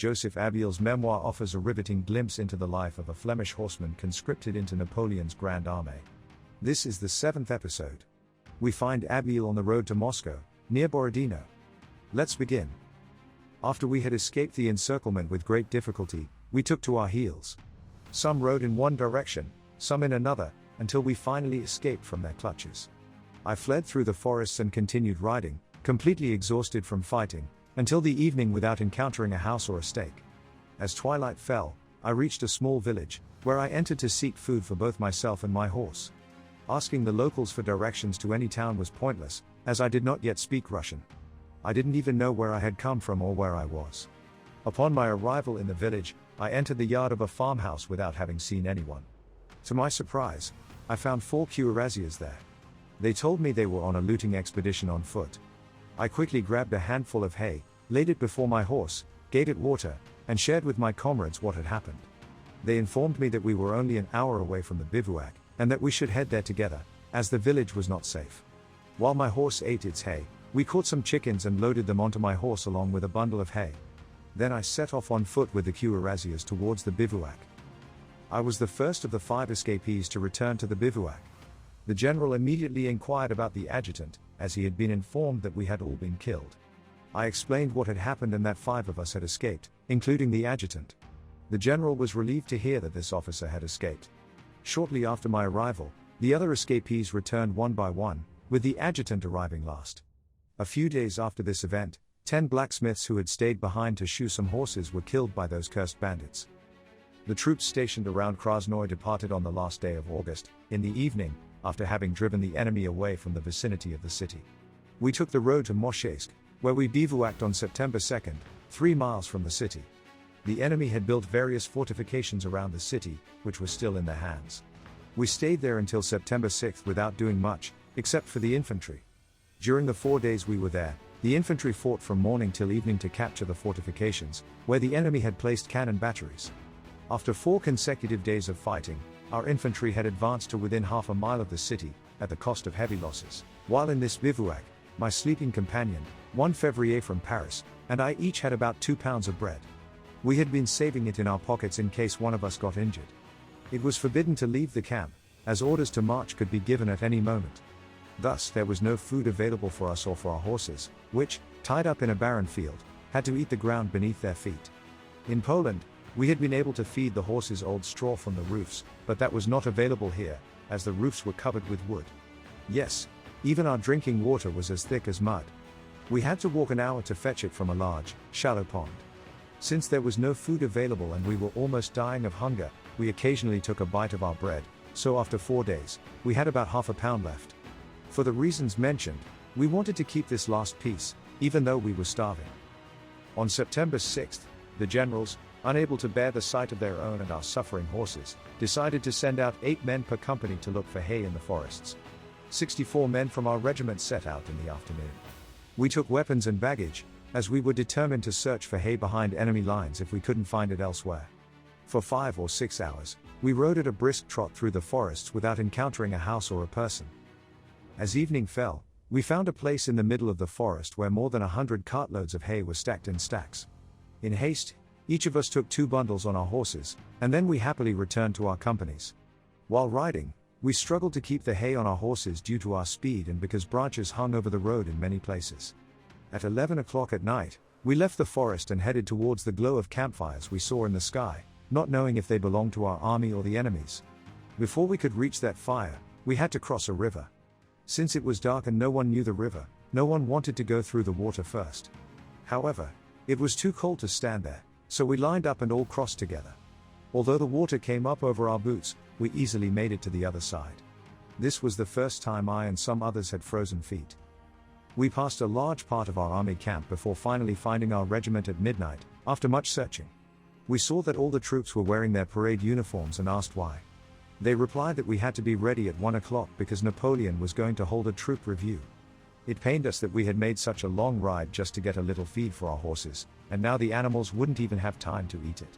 Joseph Abbeel's memoir offers a riveting glimpse into the life of a Flemish horseman conscripted into Napoleon's Grand Army. This is the 7th episode. We find Abbeel on the road to Moscow, near Borodino. Let's begin. After we had escaped the encirclement with great difficulty, we took to our heels. Some rode in one direction, some in another, until we finally escaped from their clutches. I fled through the forests and continued riding, completely exhausted from fighting, until the evening without encountering a house or a stake. As twilight fell, I reached a small village, where I entered to seek food for both myself and my horse. Asking the locals for directions to any town was pointless, as I did not yet speak Russian. I didn't even know where I had come from or where I was. Upon my arrival in the village, I entered the yard of a farmhouse without having seen anyone. To my surprise, I found 4 cuirassiers there. They told me they were on a looting expedition on foot. I quickly grabbed a handful of hay, laid it before my horse, gave it water, and shared with my comrades what had happened. They informed me that we were only an hour away from the bivouac, and that we should head there together, as the village was not safe. While my horse ate its hay, we caught some chickens and loaded them onto my horse along with a bundle of hay. Then I set off on foot with the cuirassiers towards the bivouac. I was the first of the 5 escapees to return to the bivouac. The general immediately inquired about the adjutant, as he had been informed that we had all been killed. I explained what had happened and that 5 of us had escaped, including the adjutant. The general was relieved to hear that this officer had escaped. Shortly after my arrival, the other escapees returned one by one, with the adjutant arriving last. A few days after this event, 10 blacksmiths who had stayed behind to shoe some horses were killed by those cursed bandits. The troops stationed around Krasnoy departed on the last day of August, in the evening, after having driven the enemy away from the vicinity of the city. We took the road to Moshesk, where we bivouacked on September 2nd, 3 miles from the city. The enemy had built various fortifications around the city, which was still in their hands. We stayed there until September 6th without doing much, except for the infantry. During the 4 days we were there, the infantry fought from morning till evening to capture the fortifications, where the enemy had placed cannon batteries. After 4 consecutive days of fighting, our infantry had advanced to within half a mile of the city, at the cost of heavy losses. While in this bivouac, my sleeping companion, one Février from Paris, and I each had about 2 pounds of bread. We had been saving it in our pockets in case one of us got injured. It was forbidden to leave the camp, as orders to march could be given at any moment. Thus there was no food available for us or for our horses, which, tied up in a barren field, had to eat the ground beneath their feet. In Poland, we had been able to feed the horses old straw from the roofs, but that was not available here, as the roofs were covered with wood. Yes, even our drinking water was as thick as mud. We had to walk an hour to fetch it from a large, shallow pond. Since there was no food available and we were almost dying of hunger, we occasionally took a bite of our bread, so after 4 days, we had about half a pound left. For the reasons mentioned, we wanted to keep this last piece, even though we were starving. On September 6th, the generals, unable to bear the sight of their own and our suffering horses, decided to send out 8 men per company to look for hay in the forests. 64 men from our regiment set out in the afternoon. We took weapons and baggage, as we were determined to search for hay behind enemy lines if we couldn't find it elsewhere. For 5 or 6 hours, we rode at a brisk trot through the forests without encountering a house or a person. As evening fell, we found a place in the middle of the forest where more than 100 cartloads of hay were stacked in stacks. In haste, each of us took 2 bundles on our horses, and then we happily returned to our companies. While riding, we struggled to keep the hay on our horses due to our speed and because branches hung over the road in many places. At 11 o'clock at night, we left the forest and headed towards the glow of campfires we saw in the sky, not knowing if they belonged to our army or the enemy's. Before we could reach that fire, we had to cross a river. Since it was dark and no one knew the river, no one wanted to go through the water first. However, it was too cold to stand there, so we lined up and all crossed together. Although the water came up over our boots, we easily made it to the other side. This was the first time I and some others had frozen feet. We passed a large part of our army camp before finally finding our regiment at midnight, after much searching. We saw that all the troops were wearing their parade uniforms and asked why. They replied that we had to be ready at 1 o'clock because Napoleon was going to hold a troop review. It pained us that we had made such a long ride just to get a little feed for our horses, and now the animals wouldn't even have time to eat it.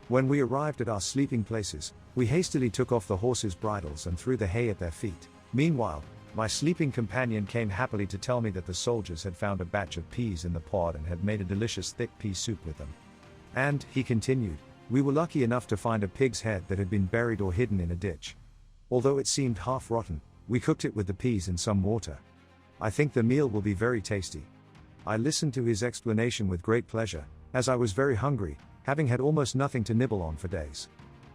When we arrived at our sleeping places, we hastily took off the horses' bridles and threw the hay at their feet. Meanwhile, my sleeping companion came happily to tell me that the soldiers had found a batch of peas in the pod and had made a delicious thick pea soup with them. And, he continued, we were lucky enough to find a pig's head that had been buried or hidden in a ditch. Although it seemed half rotten, we cooked it with the peas in some water. I think the meal will be very tasty. I listened to his explanation with great pleasure, as I was very hungry, having had almost nothing to nibble on for days.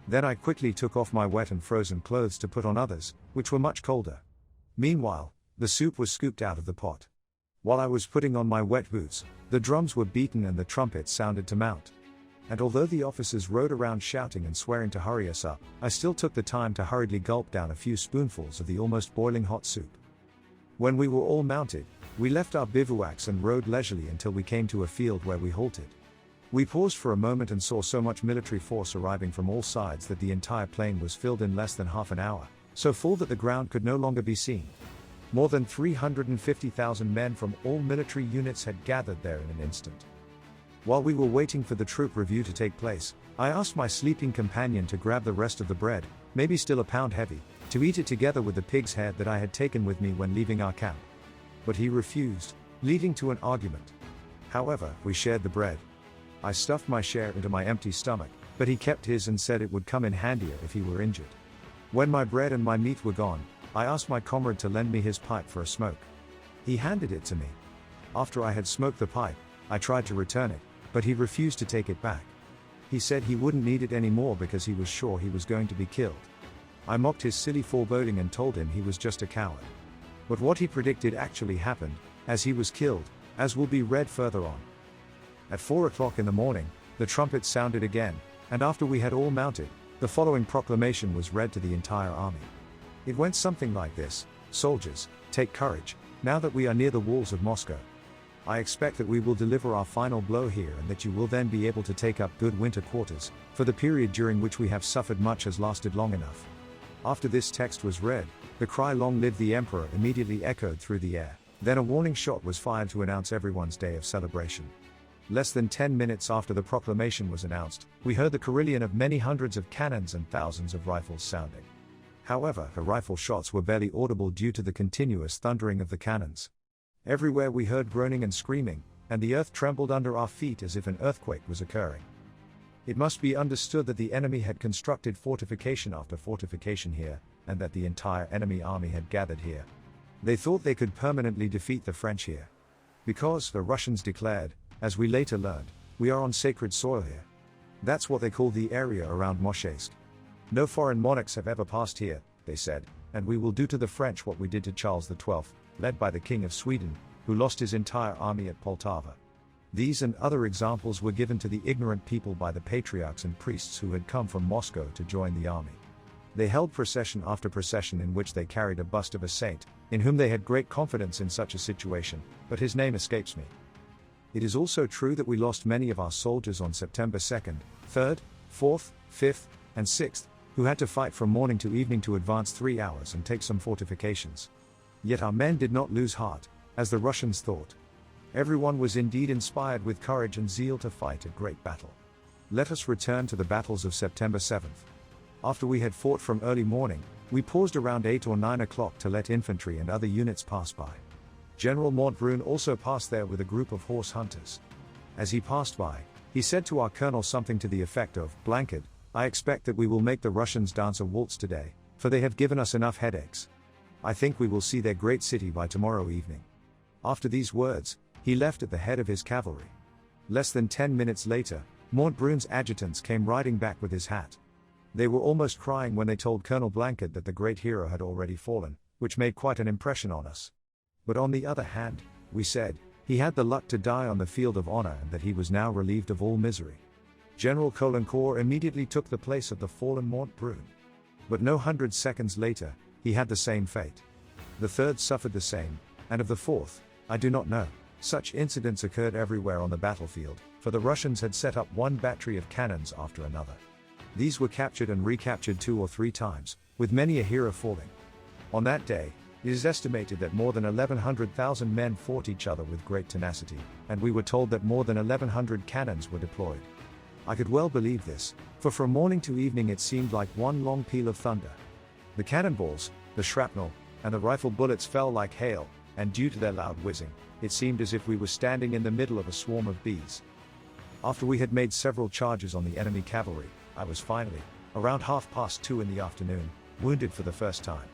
Then I quickly took off my wet and frozen clothes to put on others, which were much colder. Meanwhile, the soup was scooped out of the pot. While I was putting on my wet boots, the drums were beaten and the trumpets sounded to mount. And although the officers rode around shouting and swearing to hurry us up, I still took the time to hurriedly gulp down a few spoonfuls of the almost boiling hot soup. When we were all mounted, we left our bivouacs and rode leisurely until we came to a field where we halted. We paused for a moment and saw so much military force arriving from all sides that the entire plain was filled in less than half an hour, so full that the ground could no longer be seen. More than 350,000 men from all military units had gathered there in an instant. While we were waiting for the troop review to take place, I asked my sleeping companion to grab the rest of the bread, maybe still a pound heavy, to eat it together with the pig's head that I had taken with me when leaving our camp. But he refused, leading to an argument. However, we shared the bread. I stuffed my share into my empty stomach, but he kept his and said it would come in handier if he were injured. When my bread and my meat were gone, I asked my comrade to lend me his pipe for a smoke. He handed it to me. After I had smoked the pipe, I tried to return it, but he refused to take it back. He said he wouldn't need it anymore because he was sure he was going to be killed. I mocked his silly foreboding and told him he was just a coward. But what he predicted actually happened, as he was killed, as will be read further on. At 4 o'clock in the morning, the trumpet sounded again, and after we had all mounted, the following proclamation was read to the entire army. It went something like this: soldiers, take courage, now that we are near the walls of Moscow. I expect that we will deliver our final blow here and that you will then be able to take up good winter quarters, for the period during which we have suffered much has lasted long enough. After this text was read, the cry "Long live the Emperor" immediately echoed through the air. Then a warning shot was fired to announce everyone's day of celebration. Less than 10 minutes after the proclamation was announced, we heard the carillon of many hundreds of cannons and thousands of rifles sounding. However, the rifle shots were barely audible due to the continuous thundering of the cannons. Everywhere we heard groaning and screaming, and the earth trembled under our feet as if an earthquake was occurring. It must be understood that the enemy had constructed fortification after fortification here, and that the entire enemy army had gathered here. They thought they could permanently defeat the French here. Because, the Russians declared, as we later learned, we are on sacred soil here. That's what they call the area around Moshesk. No foreign monarchs have ever passed here, they said, and we will do to the French what we did to Charles XII, led by the King of Sweden, who lost his entire army at Poltava. These and other examples were given to the ignorant people by the patriarchs and priests who had come from Moscow to join the army. They held procession after procession in which they carried a bust of a saint, in whom they had great confidence in such a situation, but his name escapes me. It is also true that we lost many of our soldiers on September 2nd, 3rd, 4th, 5th, and 6th, who had to fight from morning to evening to advance 3 hours and take some fortifications. Yet our men did not lose heart, as the Russians thought. Everyone was indeed inspired with courage and zeal to fight a great battle. Let us return to the battles of September 7th. After we had fought from early morning, we paused around 8 or 9 o'clock to let infantry and other units pass by. General Montbrun also passed there with a group of horse hunters. As he passed by, he said to our colonel something to the effect of, "Blanket, I expect that we will make the Russians dance a waltz today, for they have given us enough headaches. I think we will see their great city by tomorrow evening." After these words, he left at the head of his cavalry. Less than 10 minutes later, Montbrun's adjutants came riding back with his hat. They were almost crying when they told Colonel Blanket that the great hero had already fallen, which made quite an impression on us. But on the other hand, we said, he had the luck to die on the field of honor and that he was now relieved of all misery. General Caulaincourt immediately took the place of the fallen Montbrun. But no 100 seconds later, he had the same fate. The third suffered the same, and of the fourth, I do not know. Such incidents occurred everywhere on the battlefield, for the Russians had set up one battery of cannons after another. These were captured and recaptured 2 or 3 times, with many a hero falling. On that day, it is estimated that more than 1,100,000 men fought each other with great tenacity, and we were told that more than 1,100 cannons were deployed. I could well believe this, for from morning to evening it seemed like one long peal of thunder. The cannonballs, the shrapnel, and the rifle bullets fell like hail, and due to their loud whizzing, it seemed as if we were standing in the middle of a swarm of bees. After we had made several charges on the enemy cavalry, I was finally, around 2:30 in the afternoon, wounded for the first time.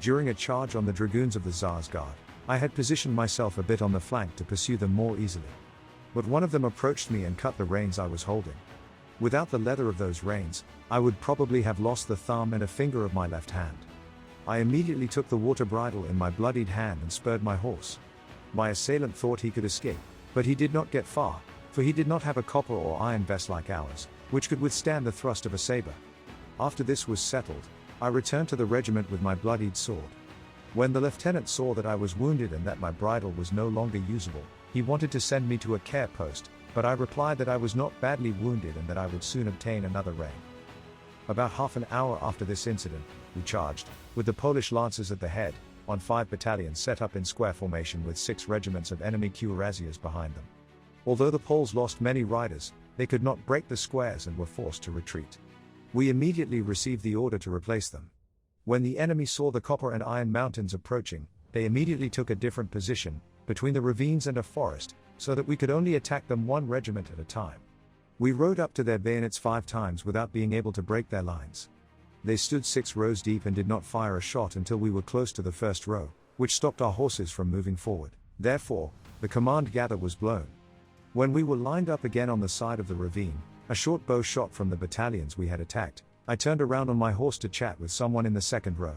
During a charge on the dragoons of the Tsar's Guard, I had positioned myself a bit on the flank to pursue them more easily. But one of them approached me and cut the reins I was holding. Without the leather of those reins, I would probably have lost the thumb and a finger of my left hand. I immediately took the water bridle in my bloodied hand and spurred my horse. My assailant thought he could escape, but he did not get far, for he did not have a copper or iron vest like ours, which could withstand the thrust of a saber. After this was settled, I returned to the regiment with my bloodied sword. When the lieutenant saw that I was wounded and that my bridle was no longer usable, he wanted to send me to a care post, but I replied that I was not badly wounded and that I would soon obtain another rein. About half an hour after this incident, we charged, with the Polish lancers at the head, on 5 battalions set up in square formation with 6 regiments of enemy cuirassiers behind them. Although the Poles lost many riders, they could not break the squares and were forced to retreat. We immediately received the order to replace them. When the enemy saw the copper and iron mountains approaching, they immediately took a different position, between the ravines and a forest, so that we could only attack them one regiment at a time. We rode up to their bayonets 5 times without being able to break their lines. They stood 6 rows deep and did not fire a shot until we were close to the first row, which stopped our horses from moving forward. Therefore, the command gather was blown. When we were lined up again on the side of the ravine, a short bow shot from the battalions we had attacked, I turned around on my horse to chat with someone in the second row.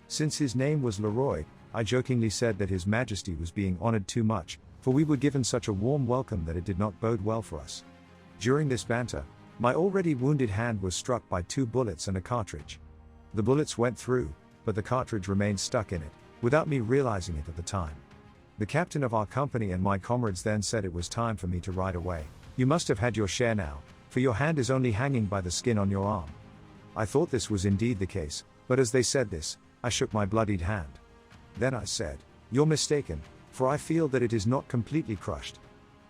Since his name was Leroy, I jokingly said that His Majesty was being honored too much, for we were given such a warm welcome that it did not bode well for us. During this banter, my already wounded hand was struck by 2 bullets and a cartridge. The bullets went through, but the cartridge remained stuck in it, without me realizing it at the time. The captain of our company and my comrades then said it was time for me to ride away. "You must have had your share now, for your hand is only hanging by the skin on your arm." I thought this was indeed the case, but as they said this, I shook my bloodied hand. Then I said, "You're mistaken, for I feel that it is not completely crushed."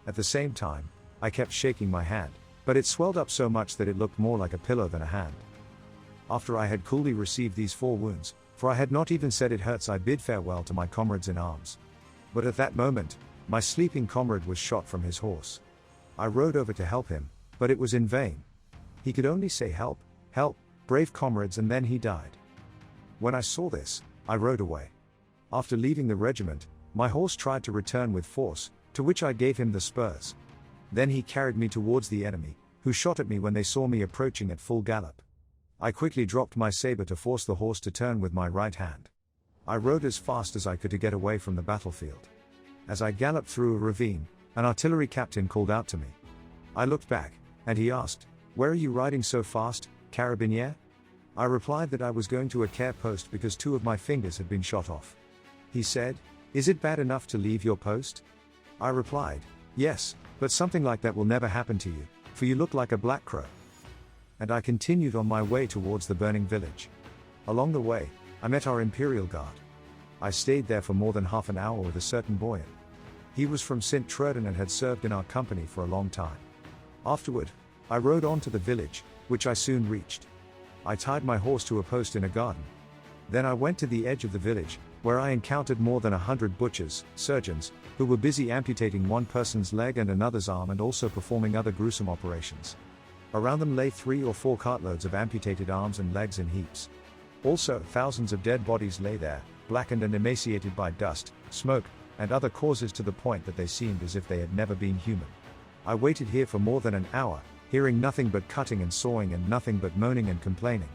At the same time, I kept shaking my hand, but it swelled up so much that it looked more like a pillow than a hand. After I had coolly received these 4 wounds, for I had not even said it hurts, I bid farewell to my comrades in arms. But at that moment, my sleeping comrade was shot from his horse. I rode over to help him, but it was in vain. He could only say, "Help, help, brave comrades," and then he died. When I saw this, I rode away. After leaving the regiment, my horse tried to return with force, to which I gave him the spurs. Then he carried me towards the enemy, who shot at me when they saw me approaching at full gallop. I quickly dropped my saber to force the horse to turn with my right hand. I rode as fast as I could to get away from the battlefield. As I galloped through a ravine, an artillery captain called out to me. I looked back, and he asked, "Where are you riding so fast, Carabinier?" I replied that I was going to a care post because 2 of my fingers had been shot off. He said, "Is it bad enough to leave your post?" I replied, "Yes, but something like that will never happen to you, for you look like a black crow." And I continued on my way towards the burning village. Along the way, I met our Imperial Guard. I stayed there for more than half an hour with a certain Boyan. He was from St. Truden and had served in our company for a long time. Afterward, I rode on to the village, which I soon reached. I tied my horse to a post in a garden. Then I went to the edge of the village, where I encountered more than 100 butchers, surgeons, who were busy amputating one person's leg and another's arm and also performing other gruesome operations. Around them lay 3 or 4 cartloads of amputated arms and legs in heaps. Also, thousands of dead bodies lay there, blackened and emaciated by dust, smoke, and other causes to the point that they seemed as if they had never been human. I waited here for more than an hour, hearing nothing but cutting and sawing and nothing but moaning and complaining.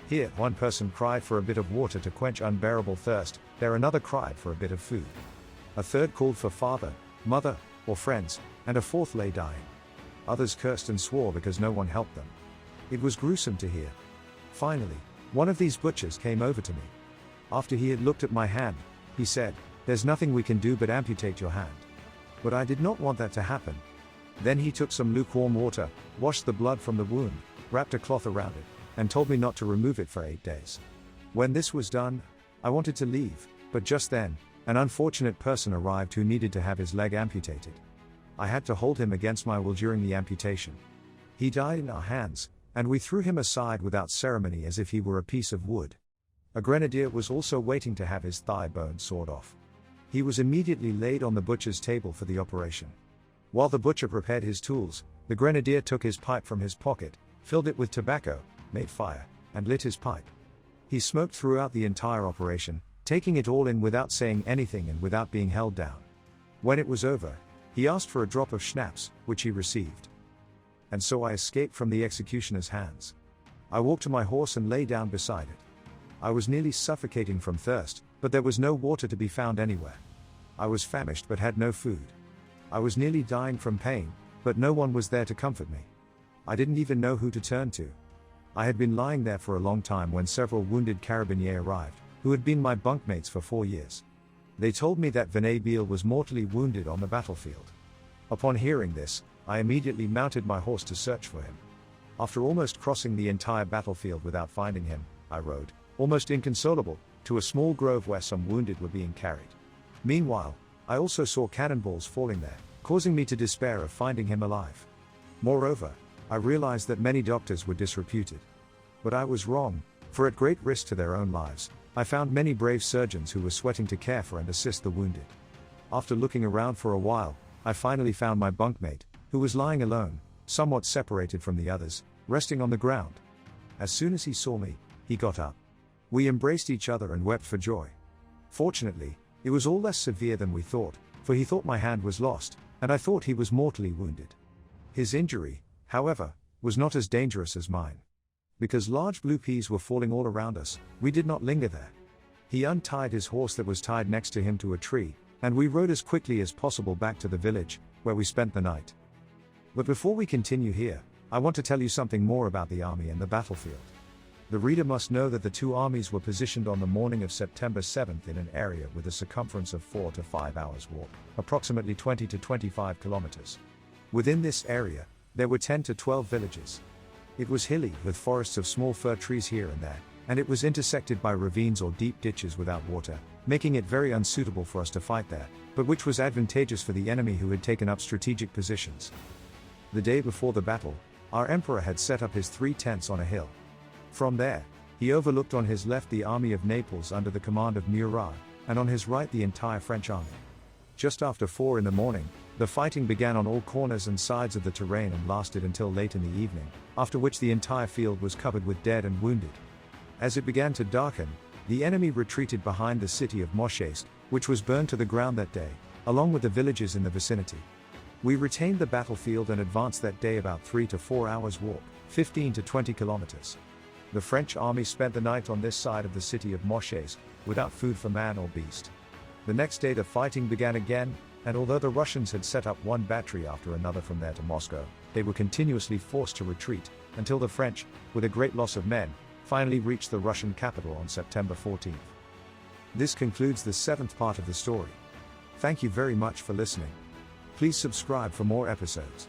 Here, one person cried for a bit of water to quench unbearable thirst, there another cried for a bit of food. A third called for father, mother, or friends, and a fourth lay dying. Others cursed and swore because no one helped them. It was gruesome to hear. Finally, one of these butchers came over to me. After he had looked at my hand, he said, "There's nothing we can do but amputate your hand." But I did not want that to happen. Then he took some lukewarm water, washed the blood from the wound, wrapped a cloth around it, and told me not to remove it for 8 days. When this was done, I wanted to leave, but just then, an unfortunate person arrived who needed to have his leg amputated. I had to hold him against my will during the amputation. He died in our hands, and we threw him aside without ceremony as if he were a piece of wood. A grenadier was also waiting to have his thigh bone sawed off. He was immediately laid on the butcher's table for the operation. While the butcher prepared his tools, The grenadier took his pipe from his pocket, filled it with tobacco, made fire, and lit his pipe. He smoked throughout the entire operation, taking it all in without saying anything and without being held down. When it was over, he asked for a drop of schnapps, which he received. And so I escaped from the executioner's hands. I walked to my horse and lay down beside it. I was nearly suffocating from thirst, but there was no water to be found anywhere. I was famished but had no food. I was nearly dying from pain, but no one was there to comfort me. I didn't even know who to turn to. I had been lying there for a long time when several wounded Carabinier arrived, who had been my bunkmates for 4 years. They told me that Abbeel was mortally wounded on the battlefield. Upon hearing this, I immediately mounted my horse to search for him. After almost crossing the entire battlefield without finding him, I rode, almost inconsolable, to a small grove where some wounded were being carried. Meanwhile, I also saw cannonballs falling there, causing me to despair of finding him alive. Moreover, I realized that many doctors were disreputed. But I was wrong, for at great risk to their own lives, I found many brave surgeons who were sweating to care for and assist the wounded. After looking around for a while, I finally found my bunkmate, who was lying alone, somewhat separated from the others, resting on the ground. As soon as he saw me, he got up. We embraced each other and wept for joy. Fortunately, it was all less severe than we thought, for he thought my hand was lost, and I thought he was mortally wounded. His injury, however, was not as dangerous as mine. Because large blue peas were falling all around us, we did not linger there. He untied his horse that was tied next to him to a tree, and we rode as quickly as possible back to the village, where we spent the night. But before we continue here, I want to tell you something more about the army and the battlefield. The reader must know that the two armies were positioned on the morning of September 7th in an area with a circumference of 4 to 5 hours walk, approximately 20 to 25 kilometers. Within this area, there were 10 to 12 villages. It was hilly, with forests of small fir trees here and there, and it was intersected by ravines or deep ditches without water, making it very unsuitable for us to fight there, but which was advantageous for the enemy who had taken up strategic positions. The day before the battle, our emperor had set up his 3 tents on a hill. From there, he overlooked on his left the army of Naples under the command of Murat, and on his right the entire French army. Just after 4 in the morning, the fighting began on all corners and sides of the terrain and lasted until late in the evening, after which the entire field was covered with dead and wounded. As it began to darken, the enemy retreated behind the city of Moshaisk, which was burned to the ground that day, along with the villages in the vicinity. We retained the battlefield and advanced that day about 3 to 4 hours walk, 15 to 20 kilometers. The French army spent the night on this side of the city of Moshaisk, without food for man or beast. The next day the fighting began again, and although the Russians had set up one battery after another from there to Moscow, they were continuously forced to retreat, until the French, with a great loss of men, finally reached the Russian capital on September 14th. This concludes the 7th part of the story. Thank you very much for listening. Please subscribe for more episodes.